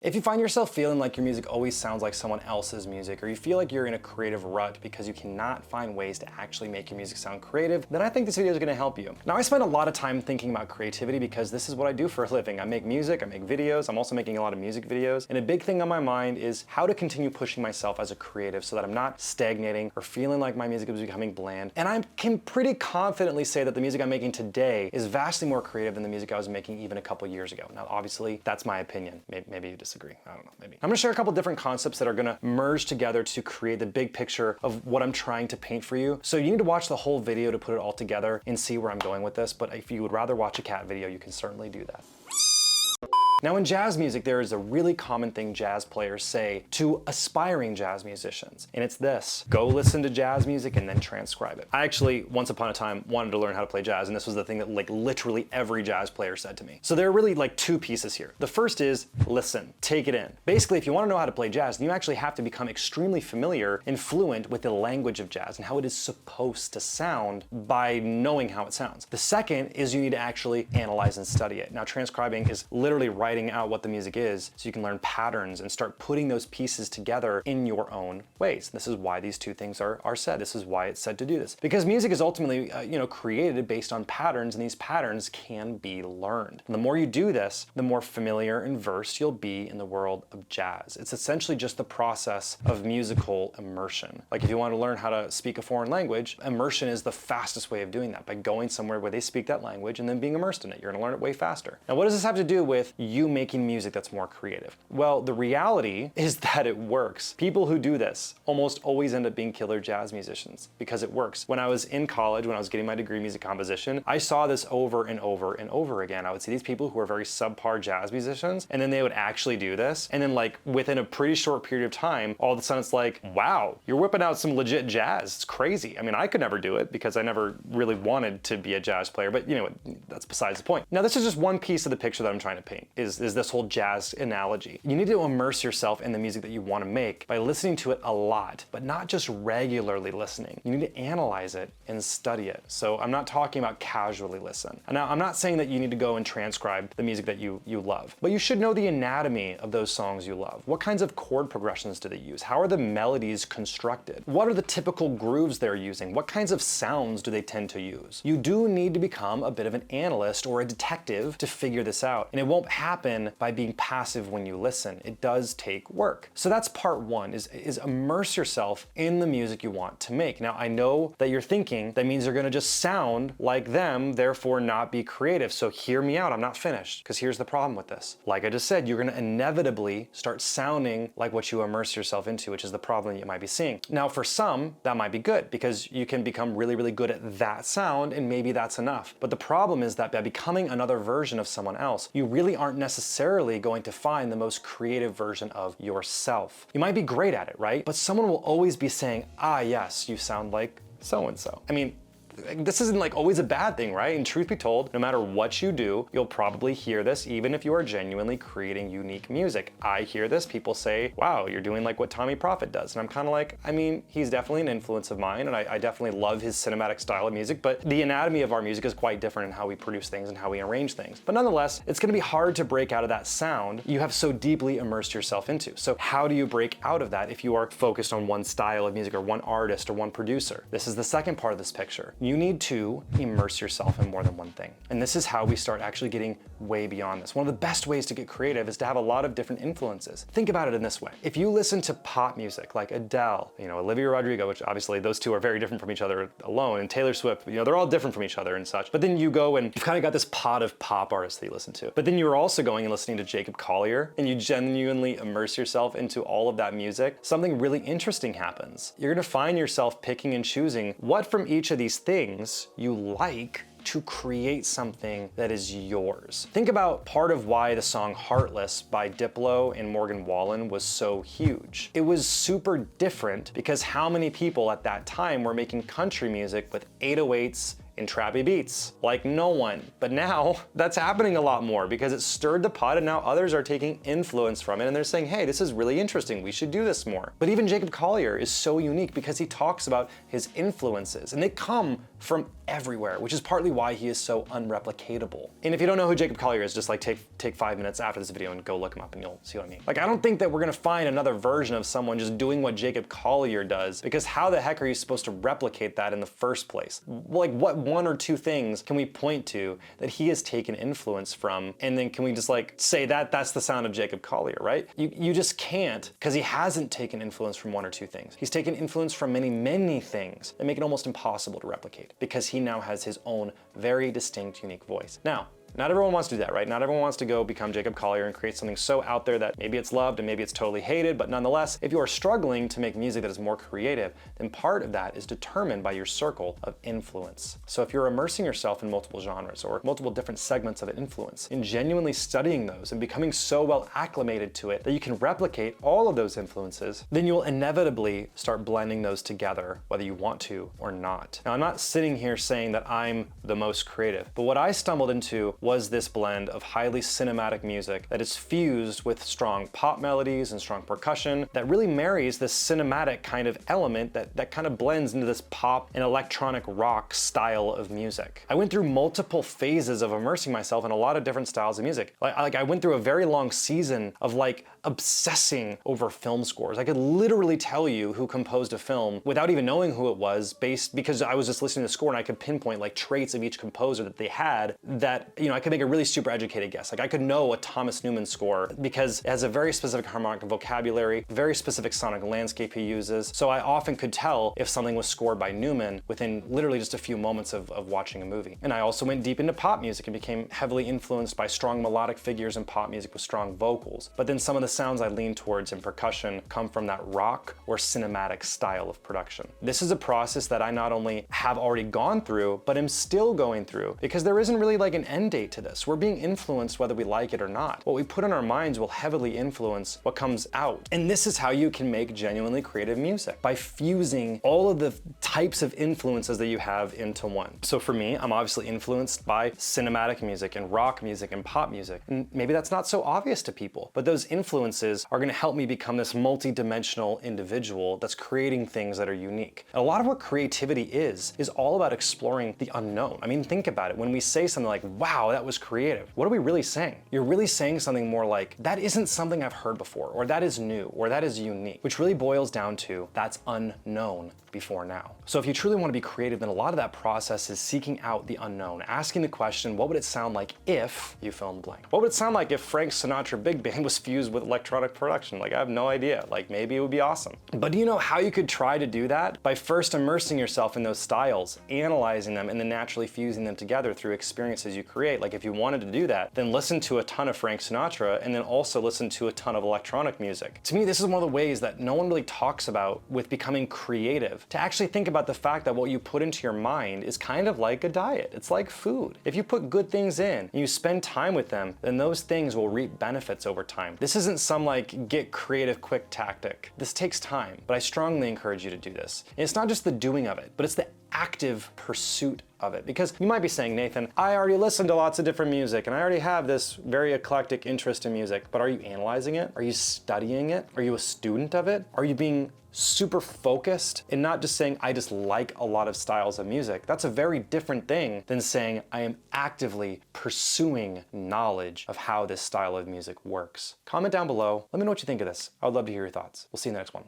If you find yourself feeling like your music always sounds like someone else's music, or you feel like you're in a creative rut because you cannot find ways to actually make your music sound creative, then I think this video is gonna help you. Now, I spend a lot of time thinking about creativity because this is what I do for a living. I make music, I make videos, I'm also making a lot of music videos, and a big thing on my mind is how to continue pushing myself as a creative so that I'm not stagnating or feeling like my music is becoming bland. And I can pretty confidently say that the music I'm making today is vastly more creative than the music I was making even a couple years ago. Now, obviously, that's my opinion. Maybe you disagree. I don't know, maybe. I'm gonna share a couple different concepts that are gonna merge together to create the big picture of what I'm trying to paint for you. So you need to watch the whole video to put it all together and see where I'm going with this, but if you would rather watch a cat video, you can certainly do that. Now, in jazz music, there is a really common thing jazz players say to aspiring jazz musicians, and it's this: go listen to jazz music and then transcribe it. I actually, once upon a time, wanted to learn how to play jazz, and this was the thing that like literally every jazz player said to me. So there are really like two pieces here. The first is listen, take it in. Basically, if you want to know how to play jazz, then you actually have to become extremely familiar and fluent with the language of jazz and how it is supposed to sound by knowing how it sounds. The second is you need to actually analyze and study it. Now, transcribing is literally writing out what the music is so you can learn patterns and start putting those pieces together in your own ways. This is why these two things are said. This is why it's said to do this. Because music is ultimately created based on patterns, and these patterns can be learned. And the more you do this, the more familiar and versed you'll be in the world of jazz. It's essentially just the process of musical immersion. Like if you want to learn how to speak a foreign language, immersion is the fastest way of doing that, by going somewhere where they speak that language and then being immersed in it. You're going to learn it way faster. Now, what does this have to do with you making music that's more creative? Well, the reality is that it works. People who do this almost always end up being killer jazz musicians because it works. When I was in college, when I was getting my degree in music composition, I saw this over and over and over again. I would see these people who are very subpar jazz musicians, and then they would actually do this. And then like within a pretty short period of time, all of a sudden it's like, wow, you're whipping out some legit jazz. It's crazy. I mean, I could never do it because I never really wanted to be a jazz player, but you know, that's besides the point. Now, this is just one piece of the picture that I'm trying to paint, is this whole jazz analogy. You need to immerse yourself in the music that you want to make by listening to it a lot, but not just regularly listening. You need to analyze it and study it. So I'm not talking about casually listen. And now, I'm not saying that you need to go and transcribe the music that you love, but you should know the anatomy of those songs you love. What kinds of chord progressions do they use? How are the melodies constructed? What are the typical grooves they're using? What kinds of sounds do they tend to use? You do need to become a bit of an analyst or a detective to figure this out, and it won't happen by being passive when you listen. It does take work. So that's part one, is immerse yourself in the music you want to make. Now, I know that you're thinking that means you're gonna just sound like them, therefore not be creative. So hear me out, I'm not finished, because here's the problem with this. Like I just said, you're gonna inevitably start sounding like what you immerse yourself into, which is the problem you might be seeing. Now, for some, that might be good because you can become really, really good at that sound, and maybe that's enough. But the problem is that by becoming another version of someone else, you really aren't necessarily going to find the most creative version of yourself. You might be great at it, right? But someone will always be saying, ah, yes, you sound like so-and-so. I mean, this isn't like always a bad thing, right? And truth be told, no matter what you do, you'll probably hear this even if you are genuinely creating unique music. I hear this, people say, wow, you're doing like what Tommy Prophet does. And I'm kind of like, I mean, he's definitely an influence of mine, and I definitely love his cinematic style of music, but the anatomy of our music is quite different in how we produce things and how we arrange things. But nonetheless, it's gonna be hard to break out of that sound you have so deeply immersed yourself into. So how do you break out of that if you are focused on one style of music or one artist or one producer? This is the second part of this picture. You need to immerse yourself in more than one thing. And this is how we start actually getting way beyond this. One of the best ways to get creative is to have a lot of different influences. Think about it in this way. If you listen to pop music like Adele, Olivia Rodrigo, which obviously those two are very different from each other alone, and Taylor Swift, they're all different from each other and such. But then you go and you've kind of got this pot of pop artists that you listen to. But then you're also going and listening to Jacob Collier, and you genuinely immerse yourself into all of that music. Something really interesting happens. You're gonna find yourself picking and choosing what from each of these things you like to create something that is yours. Think about part of why the song Heartless by Diplo and Morgan Wallen was so huge. It was super different because how many people at that time were making country music with 808s and trappy beats? Like no one. But now that's happening a lot more because it stirred the pot, and now others are taking influence from it, and they're saying, hey, this is really interesting, we should do this more. But even Jacob Collier is so unique because he talks about his influences, and they come from everywhere, which is partly why he is so unreplicatable. And if you don't know who Jacob Collier is, just like take 5 minutes after this video and go look him up and you'll see what I mean. Like, I don't think that we're gonna find another version of someone just doing what Jacob Collier does, because how the heck are you supposed to replicate that in the first place? Like, what 1 or 2 things can we point to that he has taken influence from, and then can we just like say that that's the sound of Jacob Collier, right? You just can't, because he hasn't taken influence from 1 or 2 things. He's taken influence from many, many things that make it almost impossible to replicate, because he now has his own very distinct, unique voice. Now, not everyone wants to do that, right? Not everyone wants to go become Jacob Collier and create something so out there that maybe it's loved and maybe it's totally hated, but nonetheless, if you are struggling to make music that is more creative, then part of that is determined by your circle of influence. So if you're immersing yourself in multiple genres or multiple different segments of an influence, and genuinely studying those and becoming so well acclimated to it that you can replicate all of those influences, then you'll inevitably start blending those together, whether you want to or not. Now, I'm not sitting here saying that I'm the most creative, but what I stumbled into was this blend of highly cinematic music that is fused with strong pop melodies and strong percussion that really marries this cinematic kind of element that kind of blends into this pop and electronic rock style of music. I went through multiple phases of immersing myself in a lot of different styles of music. Like I went through a very long season of like obsessing over film scores. I could literally tell you who composed a film without even knowing who it was, because I was just listening to the score and I could pinpoint like traits of each composer that they had that, you know, I could make a really super educated guess. Like I could know a Thomas Newman score because it has a very specific harmonic vocabulary, very specific sonic landscape he uses. So I often could tell if something was scored by Newman within literally just a few moments of watching a movie. And I also went deep into pop music and became heavily influenced by strong melodic figures in pop music with strong vocals. But then some of the sounds I lean towards in percussion come from that rock or cinematic style of production. This is a process that I not only have already gone through, but am still going through, because there isn't really like an end date to this. We're being influenced whether we like it or not. What we put in our minds will heavily influence what comes out. And this is how you can make genuinely creative music, by fusing all of the types of influences that you have into one. So for me, I'm obviously influenced by cinematic music and rock music and pop music. And maybe that's not so obvious to people, but those influences are gonna help me become this multi-dimensional individual that's creating things that are unique. And a lot of what creativity is all about exploring the unknown. I mean, think about it. When we say something like, wow, that was creative, what are we really saying? You're really saying something more like, that isn't something I've heard before, or that is new, or that is unique, which really boils down to, that's unknown before now. So if you truly want to be creative, then a lot of that process is seeking out the unknown, asking the question, what would it sound like if you fill in the blank? What would it sound like if Frank Sinatra Big Band was fused with electronic production? Like, I have no idea. Like, maybe it would be awesome. But do you know how you could try to do that? By first immersing yourself in those styles, analyzing them, and then naturally fusing them together through experiences you create. Like, if you wanted to do that, then listen to a ton of Frank Sinatra, and then also listen to a ton of electronic music. To me, this is one of the ways that no one really talks about with becoming creative, to actually think about the fact that what you put into your mind is kind of like a diet. It's like food. If you put good things in and you spend time with them, then those things will reap benefits over time. This isn't some like get creative quick tactic. This takes time, but I strongly encourage you to do this. And it's not just the doing of it, but it's the active pursuit of it. Because you might be saying, Nathan, I already listen to lots of different music and I already have this very eclectic interest in music, but are you analyzing it? Are you studying it? Are you a student of it? Are you being super focused and not just saying, I just like a lot of styles of music? That's a very different thing than saying, I am actively pursuing knowledge of how this style of music works. Comment down below. Let me know what you think of this. I would love to hear your thoughts. We'll see you in the next one.